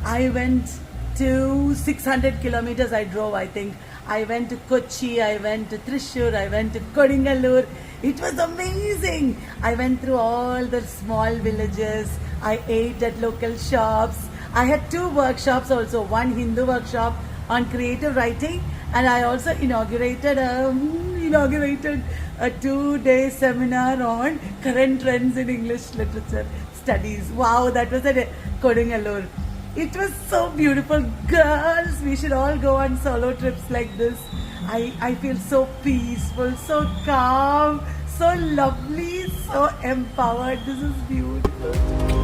I went to 600 kilometers I drove, I think. I went to Kochi, I went to Thrissur, I went to Kodingalur. It was amazing. I went through all the small villages. I ate at local shops. I had 2 workshops also. One Hindu workshop on creative writing, and I also inaugurated a 2-day seminar on current trends in English literature studies. Wow, that was at Kodingalur. It was so beautiful. Girls, we should all go on solo trips like this. I feel so peaceful, so calm, so lovely, so empowered. This is beautiful.